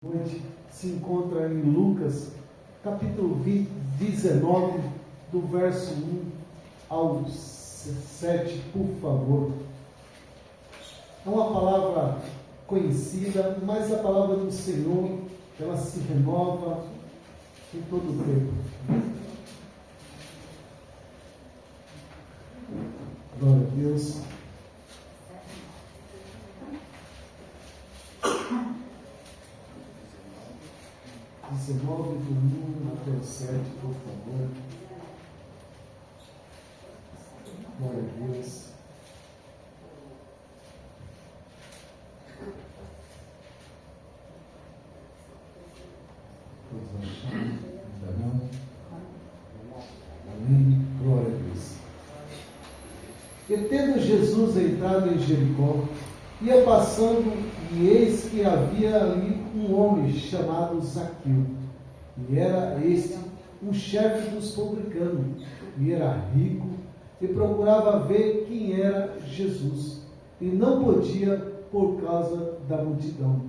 Hoje se encontra em Lucas, capítulo 19, do verso 1 ao 7, por favor. É uma palavra conhecida, mas a palavra do Senhor, ela se renova em todo o tempo. Glória a Deus. Do 1 até o 7, por favor. Glória a Deus. Vamos achar? Ainda não? Amém. Glória a Deus. E tendo Jesus entrado em Jericó, ia passando, e eis que havia ali um homem chamado Zaqueu, e era este um chefe dos publicanos, e era rico, e procurava ver quem era Jesus, e não podia por causa da multidão,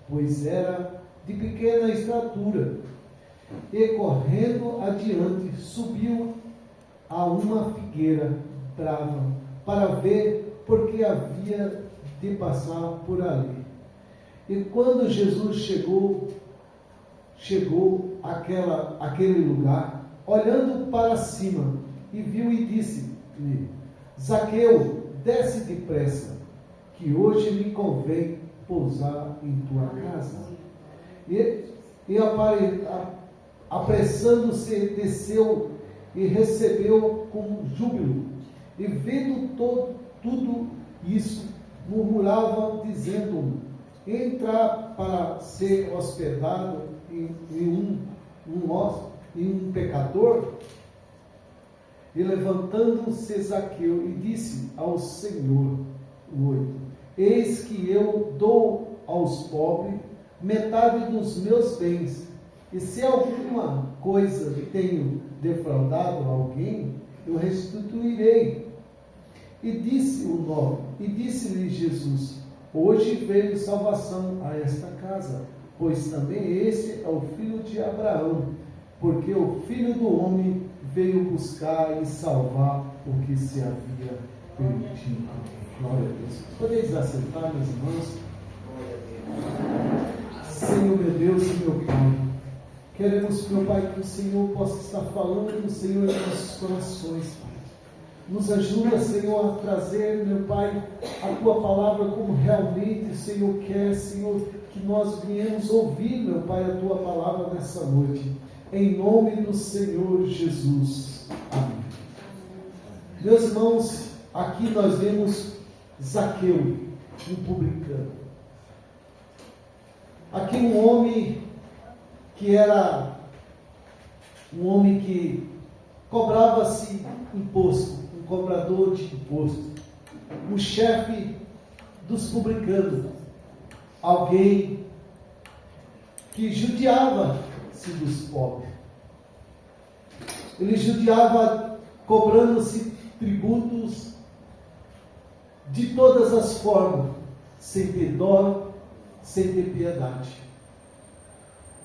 pois era de pequena estatura. E correndo adiante, subiu a uma figueira brava, para ver, porque havia de passar por ali. E quando Jesus chegou àquele lugar, olhando para cima, e viu e disse-lhe: Zaqueu, desce depressa, que hoje me convém pousar em tua casa. E apressando-se, desceu e recebeu com júbilo. E vendo tudo isso, murmurava, dizendo: entrar para ser hospedado em um pecador? E levantando-se Zaqueu e disse ao Senhor: 8: eis que eu dou aos pobres metade dos meus bens, e se alguma coisa tenho defraudado alguém, eu restituirei. E disse-lhe Jesus: hoje veio salvação a esta casa, pois também esse é o filho de Abraão, porque o Filho do Homem veio buscar e salvar o que se havia perdido. Glória a Deus. Podeis assentar, meus irmãos? Senhor, meu Deus e meu Pai, queremos, meu Pai, que o Senhor possa estar falando, Senhor, em nossos corações, Pai. Nos ajuda, Senhor, a trazer, meu Pai, a Tua palavra como realmente o Senhor quer, Senhor, que nós viemos ouvir, meu Pai, a Tua palavra nessa noite. Em nome do Senhor Jesus. Amém. Meus irmãos, aqui nós vemos Zaqueu, um publicano. Aqui um homem que era um homem que cobrava-se imposto, um cobrador de imposto, um chefe dos publicanos, alguém que judiava-se dos pobres. Ele judiava cobrando-se tributos de todas as formas, sem ter dó, sem ter piedade.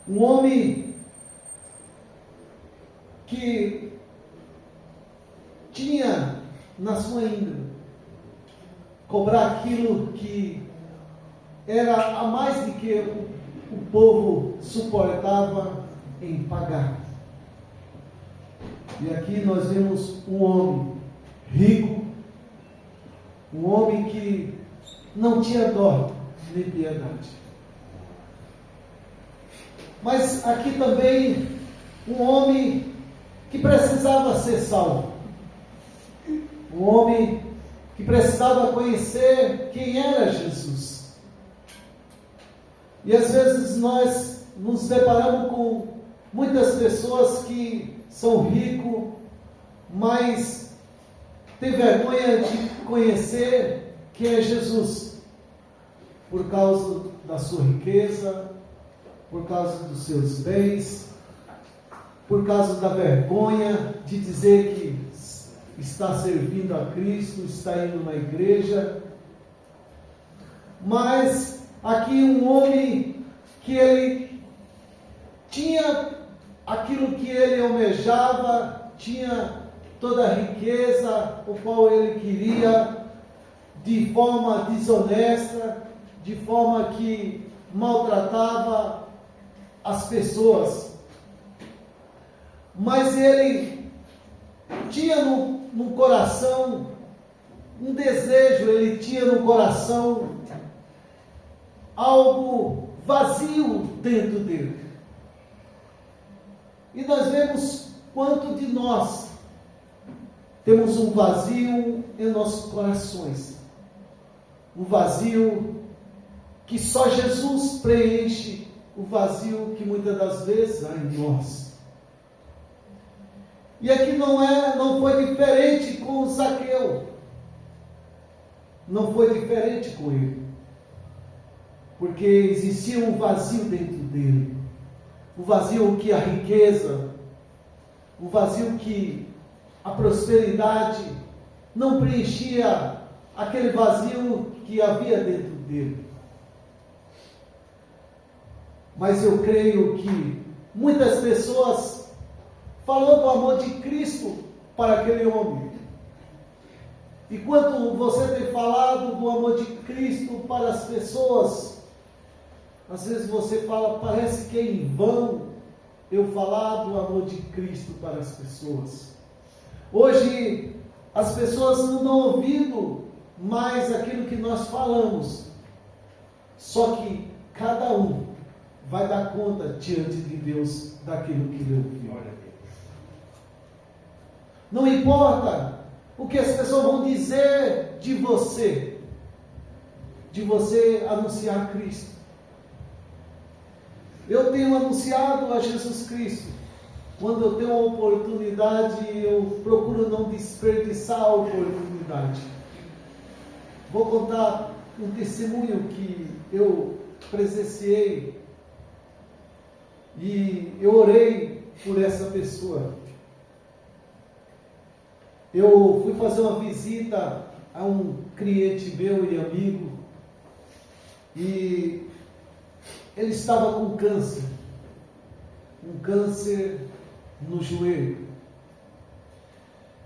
Um homem que tinha na sua índole cobrar aquilo que era a mais do que o povo suportava em pagar. E aqui nós vemos um homem rico, um homem que não tinha dó nem piedade. Mas aqui também um homem que precisava ser salvo. Um homem que precisava conhecer quem era Jesus. E às vezes nós nos deparamos com muitas pessoas que são ricos, mas têm vergonha de conhecer quem é Jesus, por causa da sua riqueza, por causa dos seus bens, por causa da vergonha de dizer que está servindo a Cristo, está indo na igreja. Mas aqui um homem que ele tinha aquilo que ele almejava, tinha toda a riqueza, o qual ele queria, de forma desonesta, de forma que maltratava as pessoas. Mas ele tinha no coração um desejo, ele tinha no coração algo vazio dentro dele. E nós vemos quanto de nós temos um vazio em nossos corações. Um vazio que só Jesus preenche, o vazio que muitas das vezes há em nós. E aqui não foi diferente com Zaqueu. Não foi diferente com ele. Porque existia um vazio dentro dele. O vazio que a riqueza, o vazio que a prosperidade não preenchia aquele vazio que havia dentro dele. Mas eu creio que muitas pessoas falou do amor de Cristo para aquele homem. E quando você tem falado do amor de Cristo para as pessoas, às vezes você fala, parece que é em vão eu falar do amor de Cristo para as pessoas. Hoje, as pessoas não estão ouvindo mais aquilo que nós falamos. Só que cada um vai dar conta diante de Deus daquilo que ele ouviu. Não importa o que as pessoas vão dizer de você anunciar Cristo. Eu tenho anunciado a Jesus Cristo. Quando eu tenho a oportunidade, eu procuro não desperdiçar a oportunidade. Vou contar um testemunho que eu presenciei e eu orei por essa pessoa. Eu fui fazer uma visita a um cliente meu e amigo e ele estava com câncer, um câncer no joelho.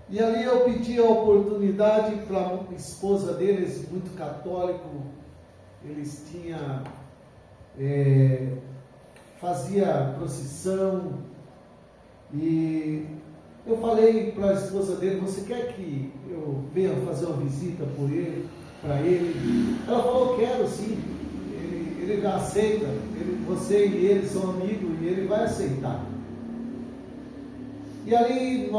E ali eu pedi a oportunidade para a esposa deles, muito católico, eles tinham, fazia procissão, e eu falei para a esposa dele, você quer que eu venha fazer uma visita por ele, para ele? Ela falou, quero sim, ele já aceita, você e ele são amigos e ele vai aceitar. E ali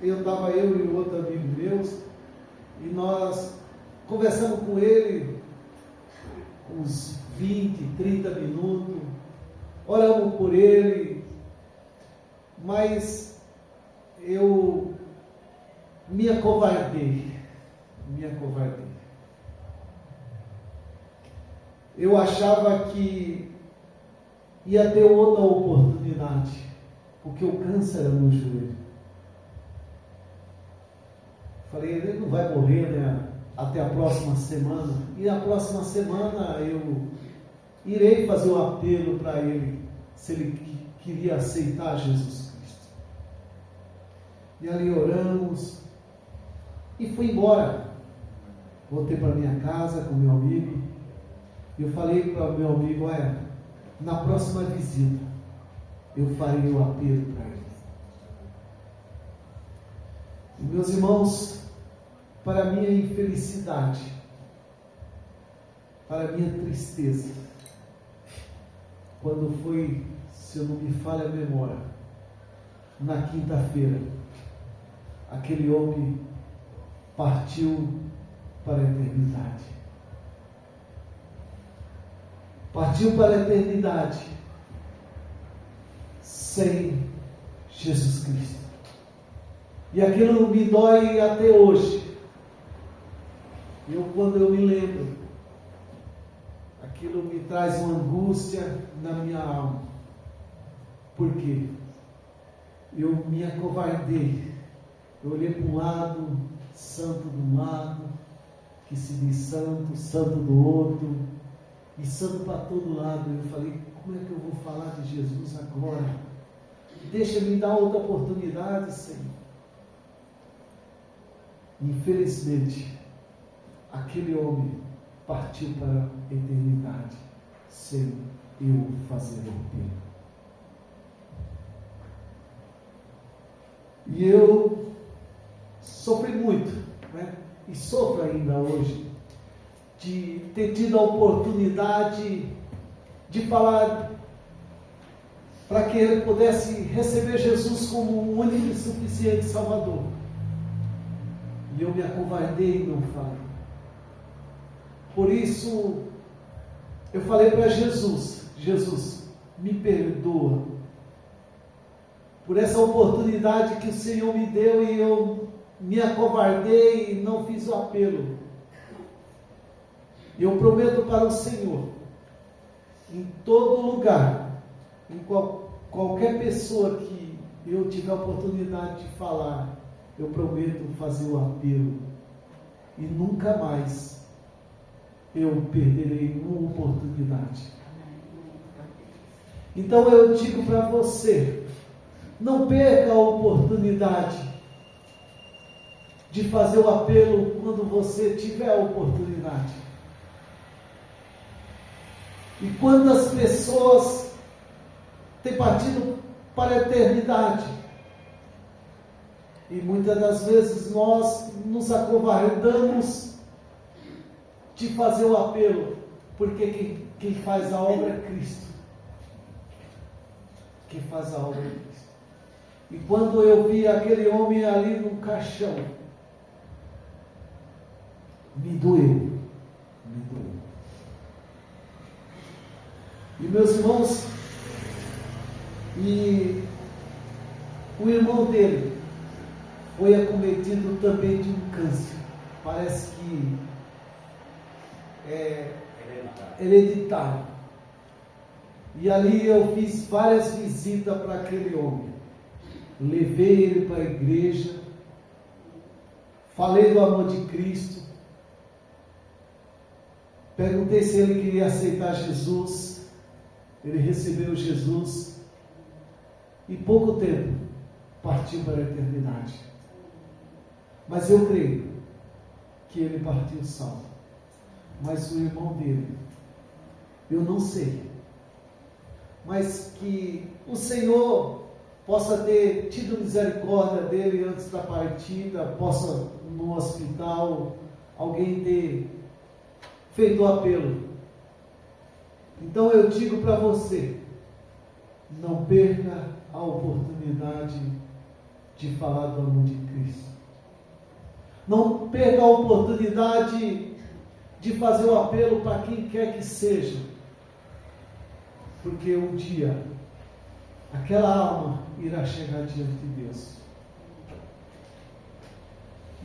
estava eu e outro amigo meus, e nós conversamos com ele uns 20, 30 minutos, oramos por ele, mas eu me acovardei. Eu achava que ia ter outra oportunidade, porque o câncer era no joelho. Falei, ele não vai morrer, né, até a próxima semana. E na próxima semana eu irei fazer um apelo para ele, se ele queria aceitar Jesus Cristo. E ali oramos e fui embora. Voltei para minha casa com meu amigo. Eu falei para o meu amigo, na próxima visita eu farei o apelo para ele. E, meus irmãos, para minha infelicidade, para minha tristeza, quando foi, se eu não me falha a memória, na quinta-feira, aquele homem partiu para a eternidade. Partiu para a eternidade sem Jesus Cristo. E aquilo me dói até hoje. Quando eu me lembro, aquilo me traz uma angústia na minha alma. Por quê? Eu me acovardei. Eu olhei para um lado, santo de um lado, que se diz santo, santo do outro, e santo para todo lado. Eu falei, como é que eu vou falar de Jesus agora? Deixa-me dar outra oportunidade, Senhor. Infelizmente, aquele homem partiu para a eternidade sem eu fazer o apelo. E eu sofri muito, né? E sofro ainda hoje, de ter tido a oportunidade de falar para que ele pudesse receber Jesus como o único e suficiente Salvador. E eu me acovardei e não falei. Por isso, eu falei para Jesus: Jesus, me perdoa por essa oportunidade que o Senhor me deu e eu me acovardei e não fiz o apelo. Eu prometo para o Senhor, em todo lugar, em qualquer pessoa que eu tiver a oportunidade de falar, eu prometo fazer o apelo e nunca mais eu perderei uma oportunidade. Então eu digo para você, não perca a oportunidade de fazer o apelo quando você tiver a oportunidade. E quantas pessoas têm partido para a eternidade? E muitas das vezes nós nos acovardamos de fazer o apelo, porque quem faz a obra é Cristo. Quem faz a obra é Cristo. E quando eu vi aquele homem ali no caixão, me doeu. E meus irmãos, e o irmão dele foi acometido também de um câncer. Parece que é hereditário. E ali eu fiz várias visitas para aquele homem. Levei ele para a igreja, falei do amor de Cristo, perguntei se ele queria aceitar Jesus. Ele recebeu Jesus e pouco tempo partiu para a eternidade. Mas eu creio que ele partiu salvo. Mas o irmão dele, eu não sei. Mas que o Senhor possa ter tido misericórdia dele antes da partida, possa no hospital alguém ter feito o apelo. Então eu digo para você, não perca a oportunidade de falar do amor de Cristo. Não perca a oportunidade de fazer o apelo para quem quer que seja. Porque um dia, aquela alma irá chegar diante de Deus.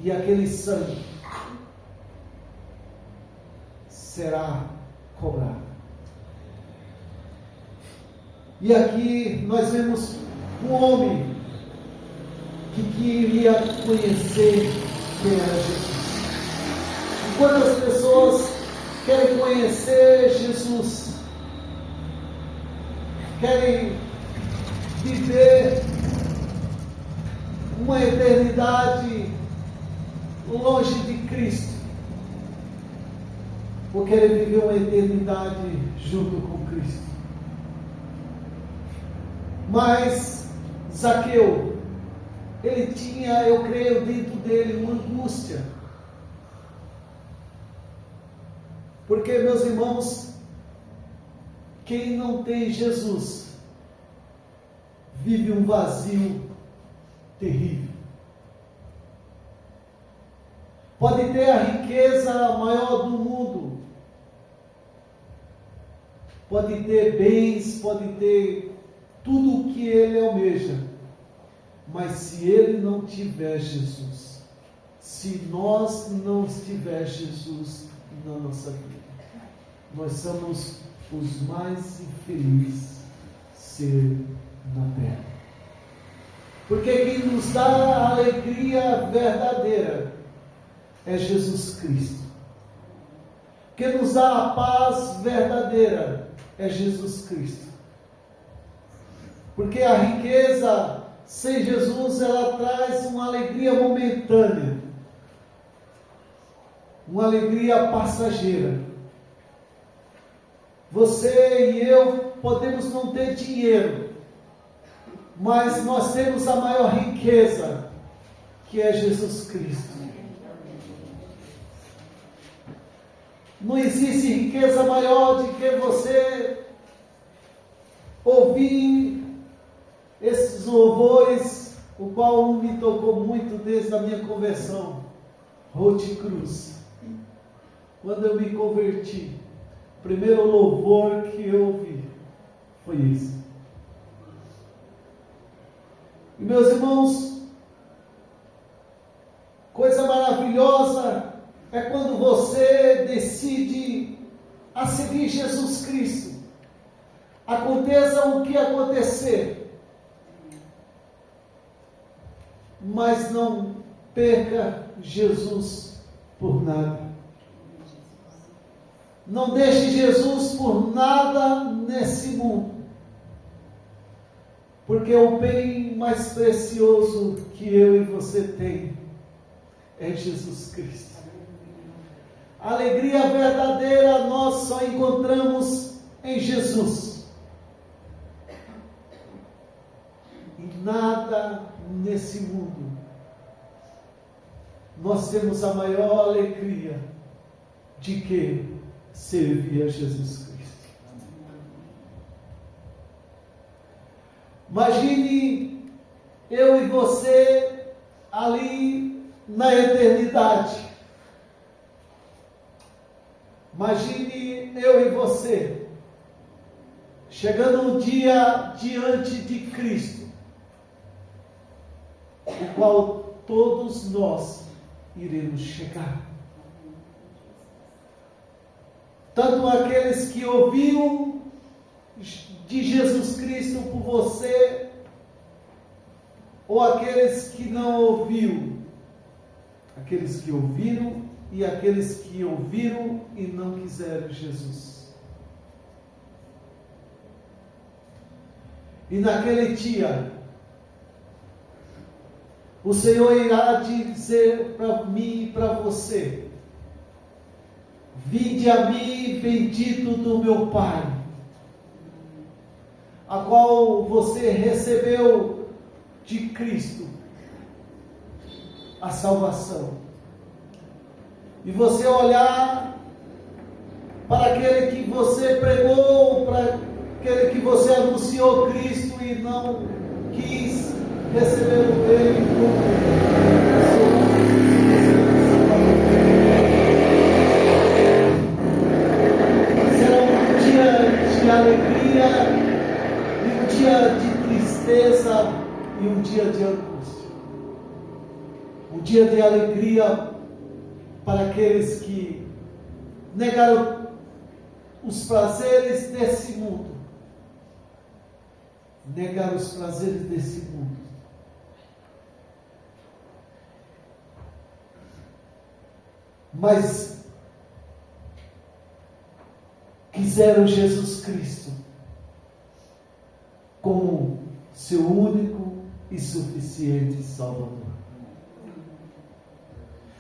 E aquele sangue será cobrado. E aqui nós vemos um homem que queria conhecer quem era Jesus. E quantas pessoas querem conhecer Jesus, querem viver uma eternidade longe de Cristo, ou querem viver uma eternidade junto com Cristo. Mas Zaqueu, ele tinha, eu creio, dentro dele uma angústia. Porque, meus irmãos, quem não tem Jesus vive um vazio terrível. Pode ter a riqueza maior do mundo, pode ter bens, pode ter tudo o que ele almeja, mas se ele não tiver Jesus, se nós não tiver Jesus na nossa vida, nós somos os mais infelizes ser na terra. Porque quem nos dá a alegria verdadeira é Jesus Cristo. Quem nos dá a paz verdadeira é Jesus Cristo. Porque a riqueza sem Jesus, ela traz uma alegria momentânea, uma alegria passageira. Você e eu podemos não ter dinheiro, mas nós temos a maior riqueza, que é Jesus Cristo. Não existe riqueza maior do que você ouvir esses louvores, o qual me tocou muito desde a minha conversão, Ruth Cruz. Quando eu me converti, o primeiro louvor que eu ouvi foi esse. E meus irmãos, coisa maravilhosa é quando você decide a seguir Jesus Cristo. Aconteça o que acontecer, mas não perca Jesus por nada. Não deixe Jesus por nada nesse mundo, porque o bem mais precioso que eu e você tem é Jesus Cristo. A alegria verdadeira nós só encontramos em Jesus. E nada nesse mundo nós temos a maior alegria de que servir a Jesus Cristo. Imagine eu e você ali na eternidade. Imagine eu e você chegando um dia diante de Cristo, o qual todos nós iremos chegar. Tanto aqueles que ouviram de Jesus Cristo por você, ou aqueles que não ouviram, aqueles que ouviram e aqueles que ouviram e não quiseram Jesus. E naquele dia, o Senhor irá dizer para mim e para você: vinde a mim, bendito do meu Pai, a qual você recebeu de Cristo a salvação. E você olhar para aquele que você pregou, para aquele que você anunciou Cristo e não quis receber Ele como será um dia de alegria e um dia de tristeza e um dia de angústia. Um dia de alegria para aqueles que negaram os prazeres desse mundo. Negaram os prazeres desse mundo. Mas quiseram Jesus Cristo como seu único e suficiente Salvador.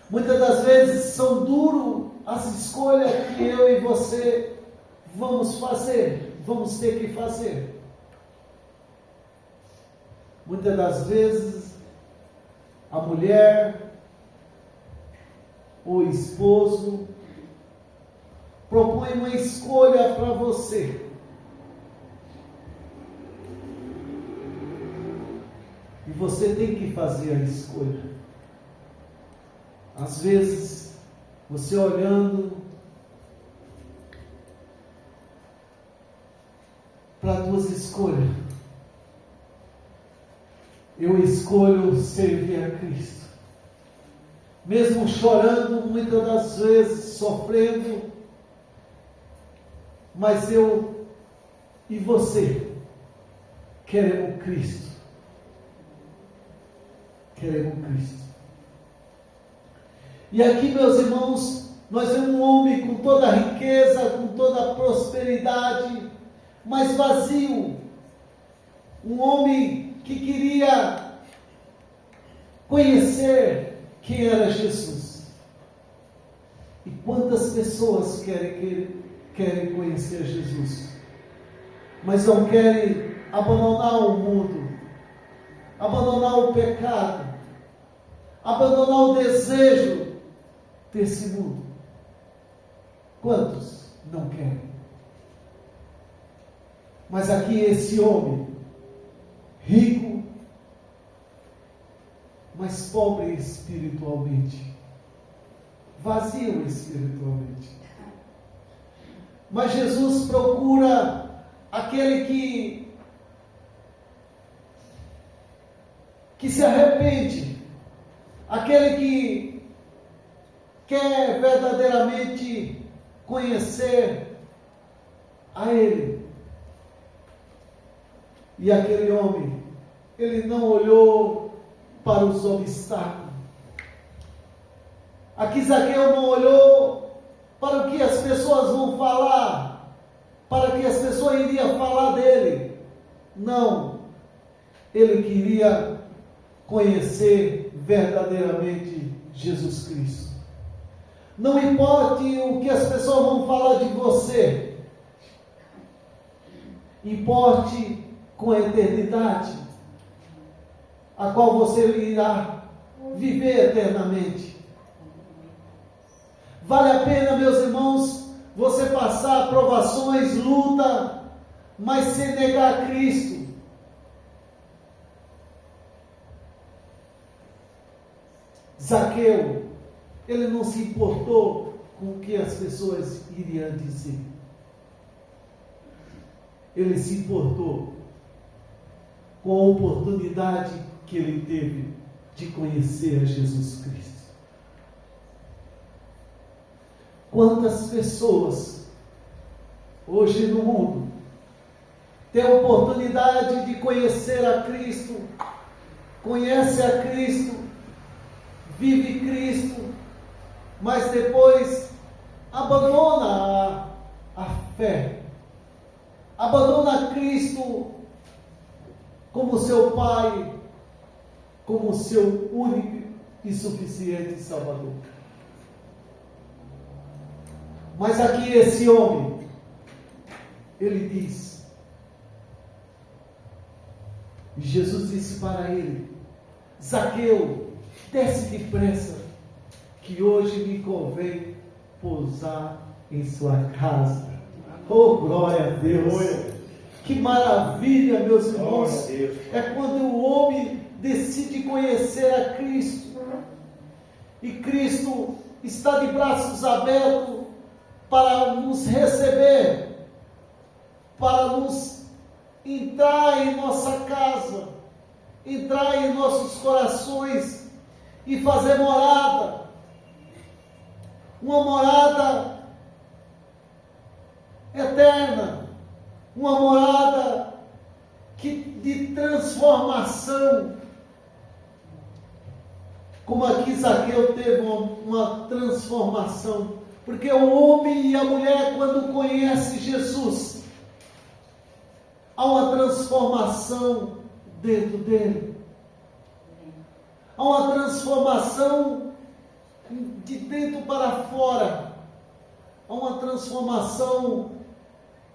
Muitas das vezes são duras as escolhas que eu e você vamos fazer, vamos ter que fazer. Muitas das vezes a mulher, o esposo, propõe uma escolha para você. E você tem que fazer a escolha. Às vezes, você olhando para as tuas escolhas, eu escolho servir a Cristo. Mesmo chorando, muitas das vezes, sofrendo, mas eu e você queremos Cristo. Queremos Cristo. E aqui, meus irmãos, nós vemos um homem com toda a riqueza, com toda a prosperidade, mas vazio. Um homem que queria conhecer quem era Jesus. E quantas pessoas querem conhecer Jesus, mas não querem abandonar o mundo, abandonar o pecado, abandonar o desejo desse mundo. Quantos não querem? Mas aqui esse homem, rico, mas pobre espiritualmente, vazio espiritualmente. Mas Jesus procura aquele que se arrepende, aquele que quer verdadeiramente conhecer a Ele. E aquele homem, ele não olhou para os obstáculos. Aqui Zaqueu não olhou para o que as pessoas vão falar, para que as pessoas iriam falar dele. Não, ele queria conhecer verdadeiramente Jesus Cristo. Não importe o que as pessoas vão falar de você, importe com a eternidade, a qual você irá viver eternamente. Vale a pena, meus irmãos, você passar provações, luta, mas sem negar Cristo. Zaqueu, ele não se importou com o que as pessoas iriam dizer. Ele se importou com a oportunidade que ele teve de conhecer a Jesus Cristo. Quantas pessoas hoje no mundo têm a oportunidade de conhecer a Cristo, conhece a Cristo, vive Cristo, mas depois abandona a fé, abandona Cristo como seu Pai, como seu único e suficiente Salvador. Mas aqui esse homem, ele diz, e Jesus disse para ele: Zaqueu, desce depressa, que hoje me convém pousar em sua casa. Oh, glória a Deus! Que maravilha, meus irmãos! É quando o homem decide conhecer a Cristo, e Cristo está de braços abertos para nos receber, para nos entrar em nossa casa, entrar em nossos corações e fazer morada. Uma morada eterna, uma morada de transformação. Como aqui Zaqueu teve uma transformação, porque o homem e a mulher, quando conhecem Jesus, há uma transformação dentro dele. Há uma transformação de dentro para fora. Há uma transformação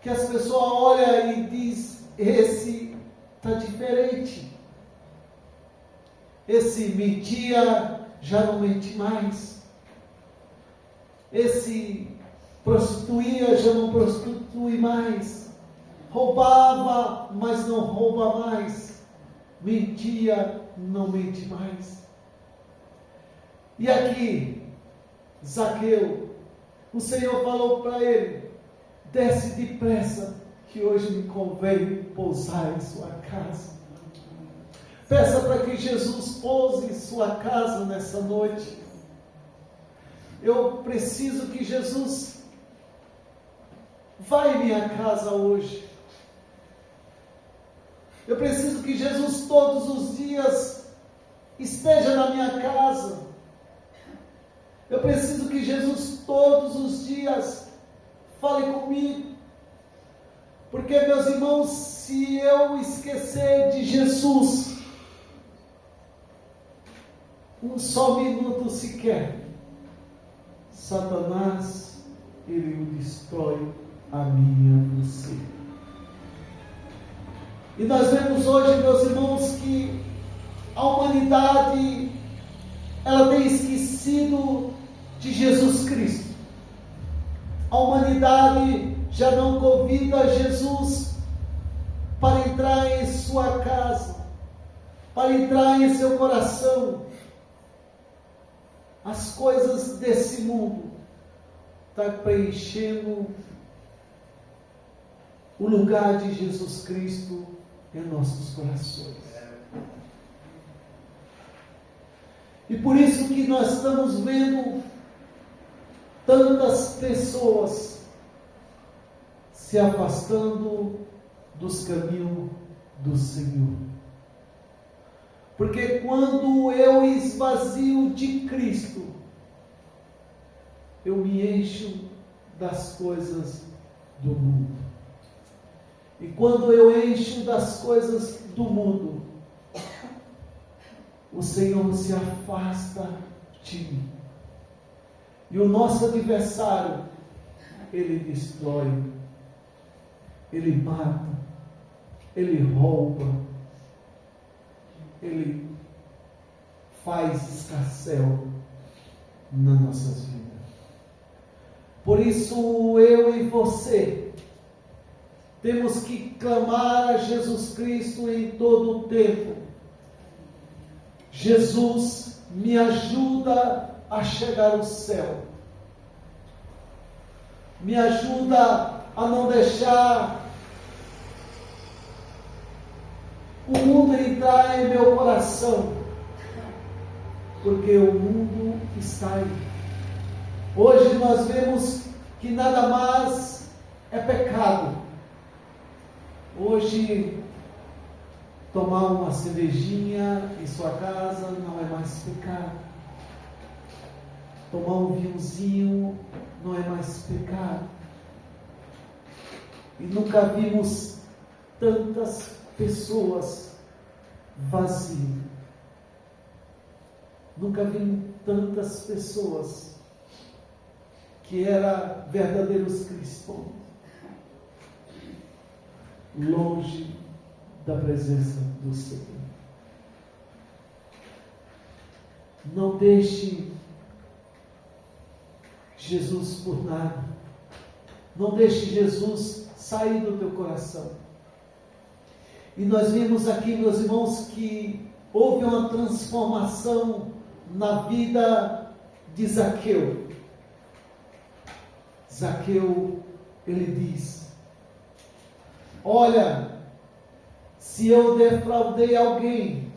que as pessoas olham e dizem: esse está diferente. Esse mentia, já não mente mais. Esse prostituía, já não prostitui mais. Roubava, mas não rouba mais. Mentia, não mente mais. E aqui, Zaqueu, o Senhor falou para ele: desce depressa, que hoje me convém pousar em sua casa. Peça para que Jesus pouse em sua casa nessa noite. Eu preciso que Jesus vá em minha casa hoje. Eu preciso que Jesus todos os dias esteja na minha casa. Eu preciso que Jesus todos os dias fale comigo. Porque, meus irmãos, se eu esquecer de Jesus, um só minuto sequer, Satanás, ele o destrói a mim e a você. E nós vemos hoje, meus irmãos, que a humanidade, ela tem esquecido de Jesus Cristo. A humanidade já não convida Jesus para entrar em sua casa, para entrar em seu coração. As coisas desse mundo estão preenchendo o lugar de Jesus Cristo em nossos corações. E por isso que nós estamos vendo tantas pessoas se afastando dos caminhos do Senhor. Porque quando eu esvazio de Cristo, eu me encho das coisas do mundo. E quando eu encho das coisas do mundo, o Senhor se afasta de mim. E o nosso adversário, ele destrói, ele mata, ele rouba, ele faz escarcéu nas nossas vidas. Por isso eu e você temos que clamar a Jesus Cristo em todo o tempo. Jesus, me ajuda a chegar ao céu. Me ajuda a não deixar o mundo entrar em meu coração, porque o mundo está aí. Hoje nós vemos que nada mais é pecado. Hoje, tomar uma cervejinha em sua casa não é mais pecado. Tomar um vinhozinho não é mais pecado. E nunca vimos tantas pessoas vazias. Nunca vimos tantas pessoas que eram verdadeiros cristãos, longe da presença do Senhor. Não deixe Jesus por nada. Não deixe Jesus sair do teu coração. E nós vimos aqui, meus irmãos, que houve uma transformação na vida de Zaqueu. Zaqueu, ele diz: olha, se eu defraudei alguém,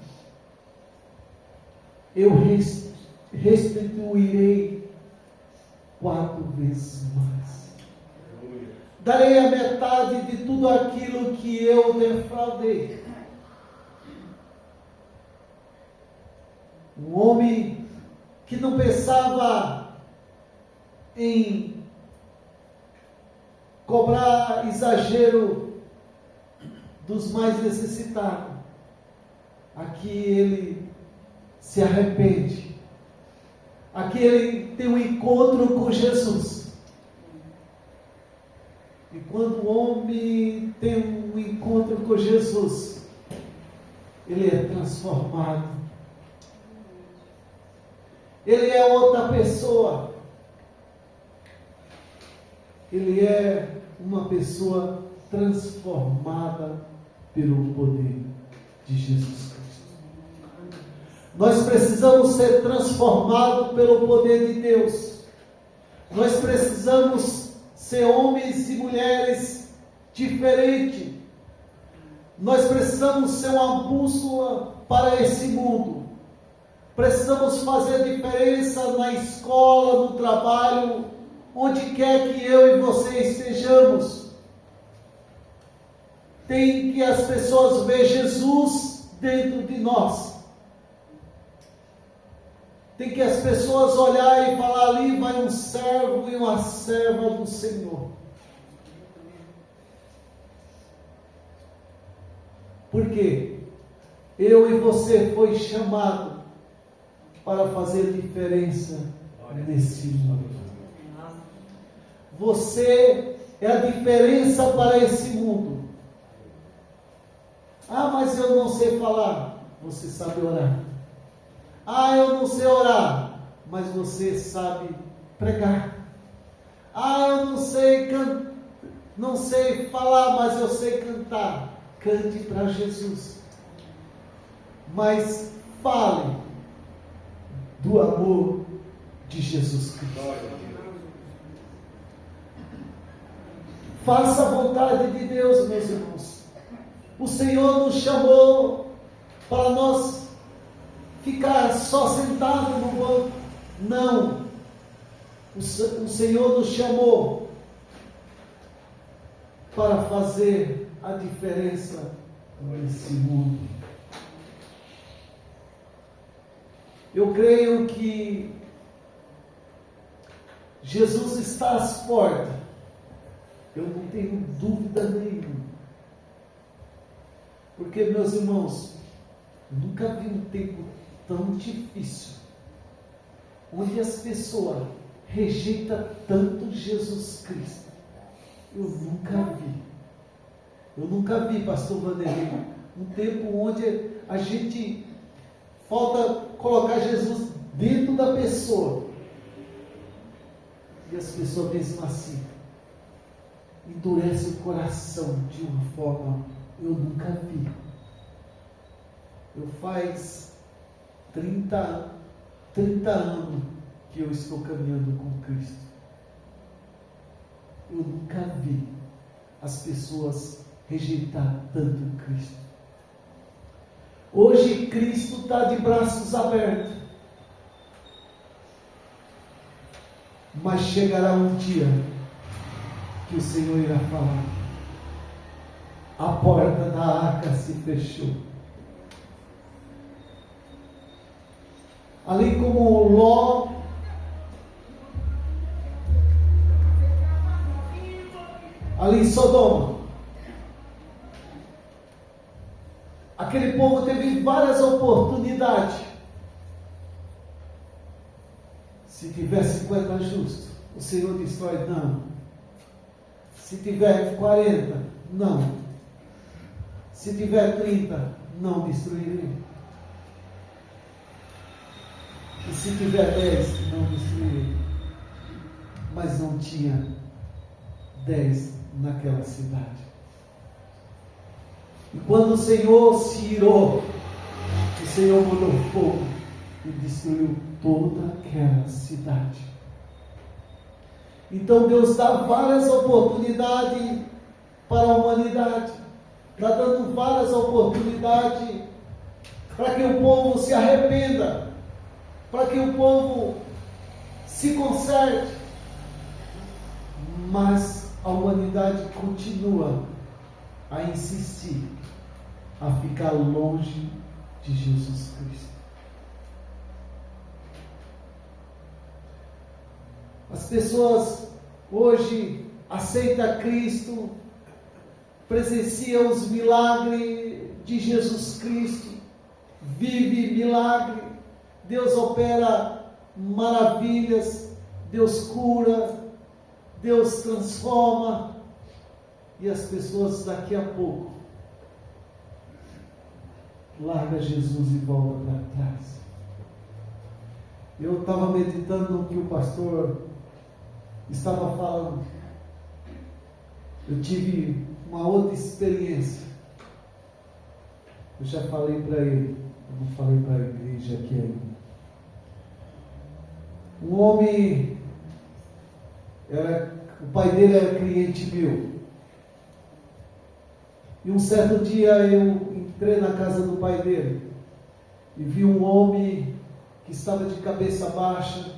eu restituirei 4 vezes mais. Darei a metade de tudo aquilo que eu defraudei. Um homem que não pensava em cobrar exagero dos mais necessitados. Aqui ele se arrepende. Aqui ele tem um encontro com Jesus. E quando o homem tem um encontro com Jesus, ele é transformado. Ele é outra pessoa. Ele é uma pessoa transformada pelo poder de Jesus Cristo. Nós precisamos ser transformados pelo poder de Deus. Nós precisamos ser homens e mulheres diferentes. Nós precisamos ser uma bússola para esse mundo. Precisamos fazer diferença na escola, no trabalho, onde quer que eu e você estejamos. Tem que as pessoas ver Jesus dentro de nós. Tem que as pessoas olhar e falar: ali vai um servo e uma serva do Senhor. Porque eu e você foi chamado para fazer diferença nesse mundo. Você é a diferença para esse mundo. Ah, mas eu não sei falar. Você sabe orar. Ah, eu não sei orar. Mas você sabe pregar. Ah, eu não sei falar, mas eu sei cantar. Cante para Jesus. Mas fale do amor de Jesus Cristo. Faça a vontade de Deus, meus irmãos. O Senhor nos chamou para nós ficar só sentados no banco. Não. O Senhor nos chamou para fazer a diferença nesse mundo. Eu creio que Jesus está às portas. Eu não tenho dúvida nenhuma. Porque, meus irmãos, nunca vi um tempo tão difícil, onde as pessoas rejeitam tanto Jesus Cristo. Eu nunca vi, pastor Vanderlei, um tempo onde a gente falta colocar Jesus dentro da pessoa. E as pessoas mesmo assim endurecem o coração de uma forma eu nunca vi. Eu faz 30 anos que eu estou caminhando com Cristo. Eu nunca vi as pessoas rejeitar tanto Cristo. Hoje Cristo está de braços abertos. Mas chegará um dia que o Senhor irá falar: a porta da arca se fechou. Ali como Ló, ali em Sodoma, aquele povo teve várias oportunidades. Se tiver 50 justos, o Senhor destrói. Não. Se tiver 40, não. Se tiver 30, não destruirei. E se tiver 10, não destruirei. Mas não tinha 10 naquela cidade. E quando o Senhor se irou, o Senhor mandou fogo e destruiu toda aquela cidade. Então Deus dá várias oportunidades para a humanidade. Está dando várias oportunidades para que o povo se arrependa, para que o povo se conserte. Mas a humanidade continua a insistir, a ficar longe de Jesus Cristo. As pessoas hoje aceitam Cristo, presenciam os milagres de Jesus Cristo, vive milagre, Deus opera maravilhas, Deus cura, Deus transforma, e as pessoas daqui a pouco larga Jesus e volta para trás. Eu estava meditando no que o pastor estava falando. Eu tive uma outra experiência. Eu já falei para ele, eu não falei para a igreja aqui ainda. Um homem, o pai dele era cliente meu. E um certo dia eu entrei na casa do pai dele e vi um homem que estava de cabeça baixa,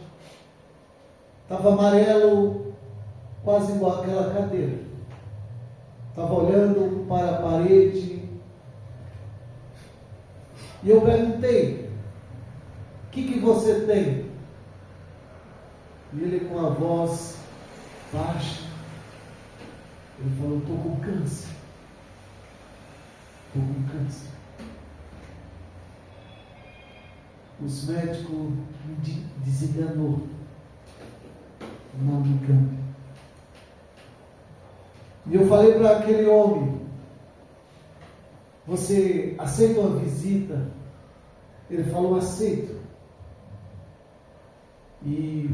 estava amarelo, quase igual àquela cadeira. Estava olhando para a parede. E eu perguntei: o que você tem? E ele, com a voz baixa, ele falou: estou com câncer. Estou com câncer. Os médicos me desenganou. Não me engane. E eu falei para aquele homem: você aceita uma visita? Ele falou: aceito. E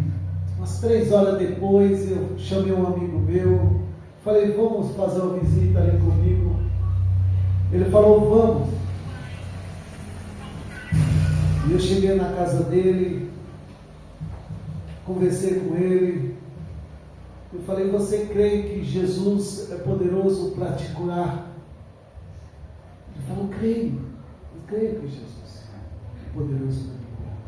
umas 3 horas depois eu chamei um amigo meu, falei: vamos fazer uma visita ali comigo. Ele falou: vamos. E eu cheguei na casa dele, conversei com ele. Eu falei: você crê que Jesus é poderoso para te curar? Ele falou: creio. Eu creio que Jesus é poderoso para me curar.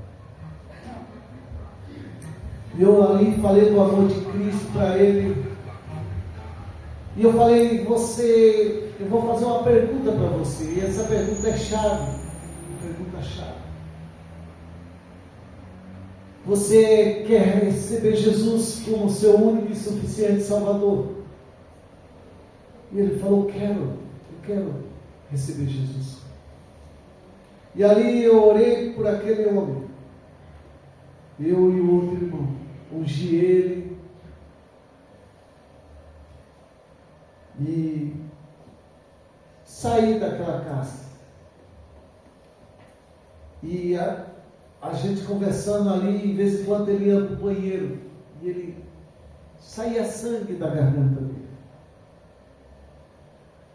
E eu ali falei do amor de Cristo para ele. E eu falei: eu vou fazer uma pergunta para você. E essa pergunta é chave. Pergunta chave. Você quer receber Jesus como seu único e suficiente Salvador? E ele falou: eu quero receber Jesus. E ali eu orei por aquele homem. Eu e o outro irmão. Ungi ele. E saí daquela casa. E a gente conversando ali, em vez em quando ele ia para o banheiro, e ele saía sangue da garganta dele.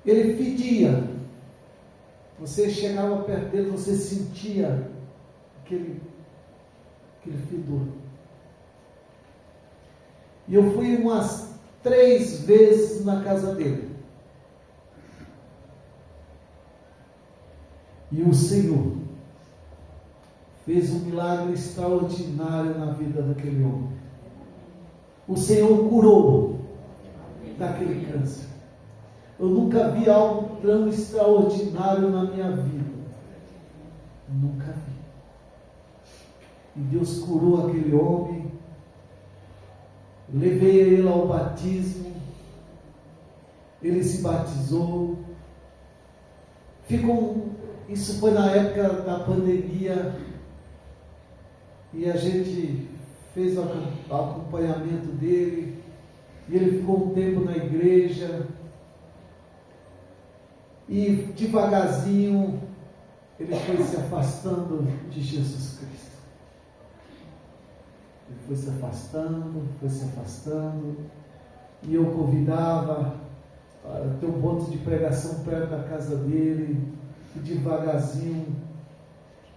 Ele fedia. Você chegava perto dele, você sentia aquele fedor. E eu fui umas 3 vezes na casa dele. E o Senhor fez um milagre extraordinário na vida daquele homem. O Senhor curou daquele câncer. Eu nunca vi algo tão extraordinário na minha vida. Nunca vi. E Deus curou aquele homem. Levei ele ao batismo. Ele se batizou. Isso foi na época da pandemia. E a gente fez o acompanhamento dele. E ele ficou um tempo na igreja. E devagarzinho ele foi se afastando de Jesus Cristo. Ele foi se afastando. E eu convidava para ter um ponto de pregação perto da casa dele. E devagarzinho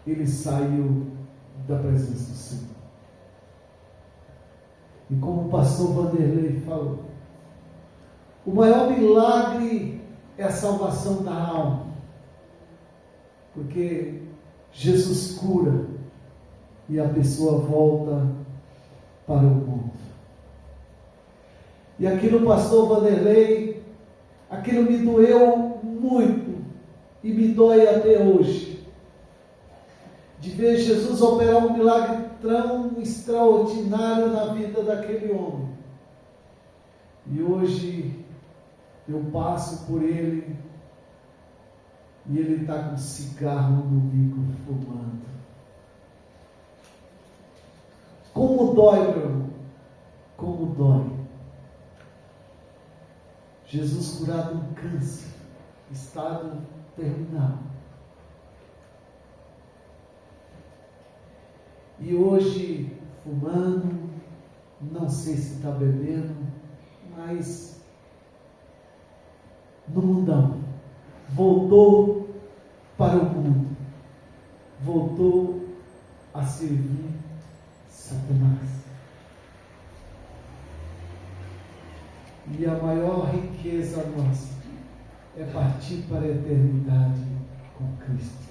ele saiu da presença do Senhor. E como o pastor Vanderlei falou, o maior milagre é a salvação da alma, porque Jesus cura e a pessoa volta para o mundo. E aquilo, pastor Vanderlei, aquilo me doeu muito e me dói até hoje, de ver Jesus operar um milagre tão extraordinário na vida daquele homem. E hoje eu passo por ele e ele está com um cigarro no bico fumando. Como dói, meu irmão? Como dói. Jesus curado um câncer, estado terminal. E hoje, fumando, não sei se está bebendo, mas no mundão, voltou para o mundo, voltou a servir Satanás. E a maior riqueza nossa é partir para a eternidade com Cristo.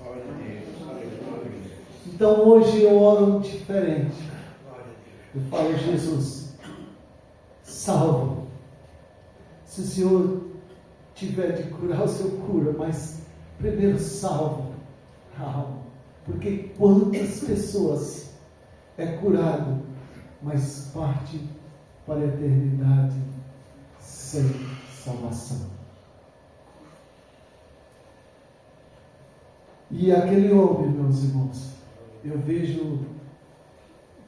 Então hoje eu oro diferente. Eu falo: Jesus, salva. Se o Senhor tiver de curar, o Senhor cura, mas primeiro salva a alma. Porque quantas pessoas é curado, mas parte para a eternidade sem salvação. E aquele homem, meus irmãos, eu vejo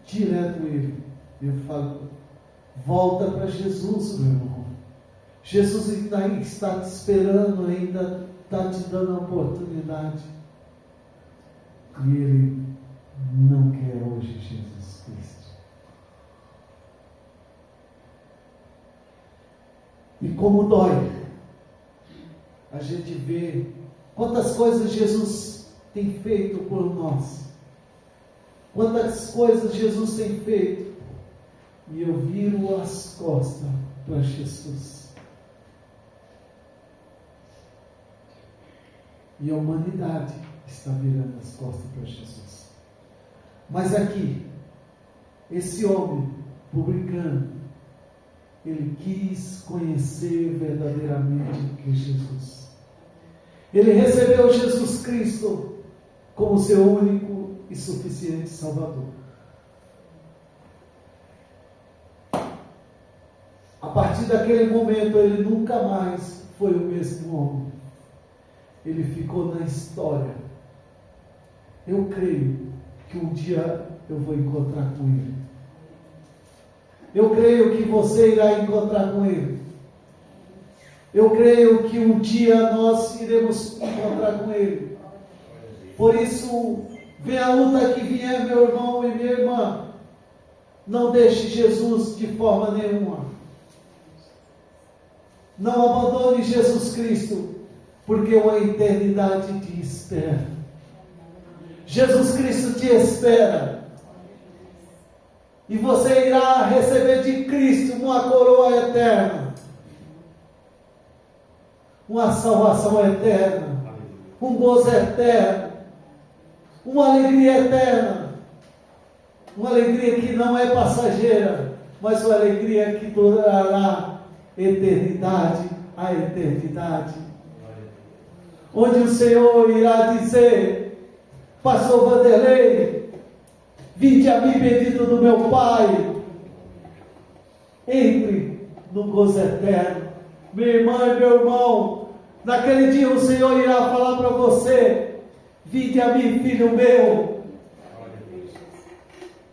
direto ele. Eu falo, volta para Jesus, meu irmão. Jesus ainda está te esperando, ainda está te dando a oportunidade. E ele não quer hoje Jesus Cristo. E como dói a gente vê quantas coisas Jesus tem feito por nós. Quantas coisas Jesus tem feito. E eu viro as costas para Jesus. E a humanidade está virando as costas para Jesus. Mas aqui, esse homem publicano, ele quis conhecer verdadeiramente que Jesus. Ele recebeu Jesus Cristo como seu único e suficiente Salvador. A partir daquele momento, ele nunca mais foi o mesmo homem. Ele ficou na história. Eu creio que um dia eu vou encontrar com ele. Eu creio que você irá encontrar com ele. Eu creio que um dia nós iremos encontrar com ele. Por isso, venha a luta que vier, meu irmão e minha irmã, não deixe Jesus de forma nenhuma. Não abandone Jesus Cristo, porque uma eternidade te espera. Jesus Cristo te espera. E você irá receber de Cristo uma coroa eterna. Uma salvação eterna. Um gozo eterno. Uma alegria eterna. Uma alegria que não é passageira, mas uma alegria que durará eternidade a eternidade. Onde o Senhor irá dizer: Pastor Vanderlei, vinde a mim, bendito do meu Pai, entre no gozo eterno. Minha irmã e meu irmão, naquele dia o Senhor irá falar para você: vinde a mim, filho meu.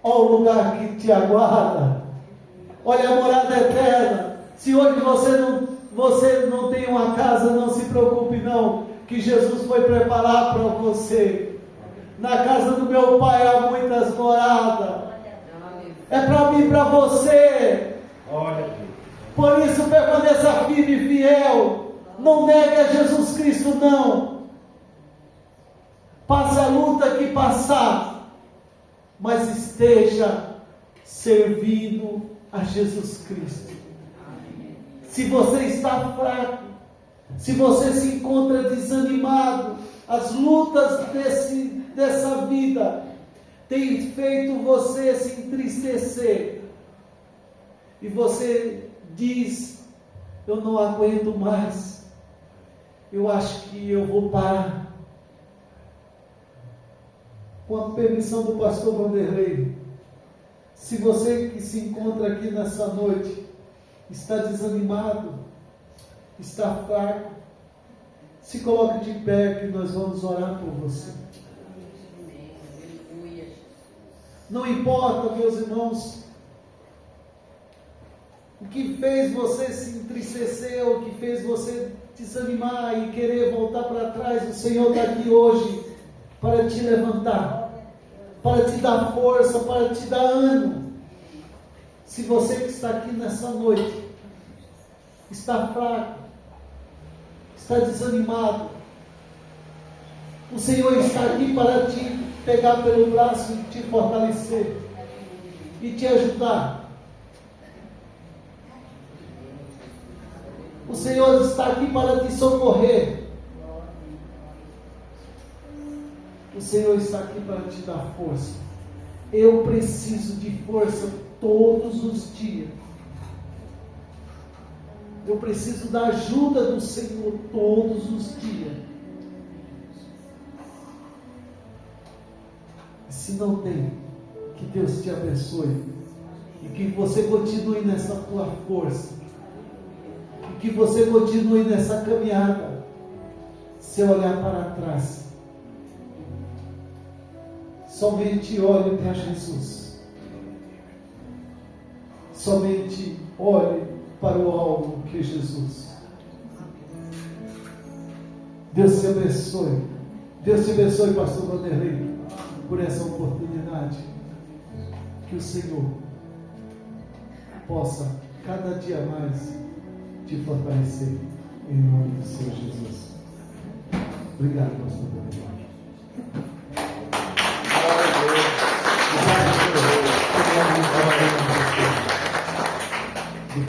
Olha o lugar que te aguarda. Olha a morada eterna. Se hoje você não tem uma casa, não se preocupe não, que Jesus foi preparar para você. Na casa do meu Pai há muitas moradas. É para mim e para você. Por isso permaneça firme e fiel. Não negue a Jesus Cristo, não. Passe a luta que passar, mas esteja servindo a Jesus Cristo. Se você está fraco, se você se encontra desanimado, as lutas dessa vida têm feito você se entristecer, e você diz: eu não aguento mais, eu acho que eu vou parar. Com a permissão do pastor Vanderlei, se você que se encontra aqui nessa noite está desanimado, está fraco, se coloque de pé que nós vamos orar por você. Não importa, meus irmãos, o que fez você se entristecer, o que fez você desanimar e querer voltar para trás, o Senhor está aqui hoje para te levantar, para te dar força, para te dar ânimo. Se você que está aqui nessa noite está fraco, está desanimado, o Senhor está aqui para te pegar pelo braço e te fortalecer e te ajudar. O Senhor está aqui para te socorrer. O Senhor está aqui para te dar força. Eu preciso de força todos os dias. Eu preciso da ajuda do Senhor todos os dias. Se não tem, que Deus te abençoe. E que você continue nessa tua força. E que você continue nessa caminhada. Se olhar para trás, Somente olhe para Jesus. Somente olhe para o alvo que é Jesus. Deus te abençoe. Deus te abençoe, pastor Vanderlei, por essa oportunidade. Que o Senhor possa cada dia mais te fortalecer, em nome do Senhor Jesus. Obrigado, pastor Vanderlei.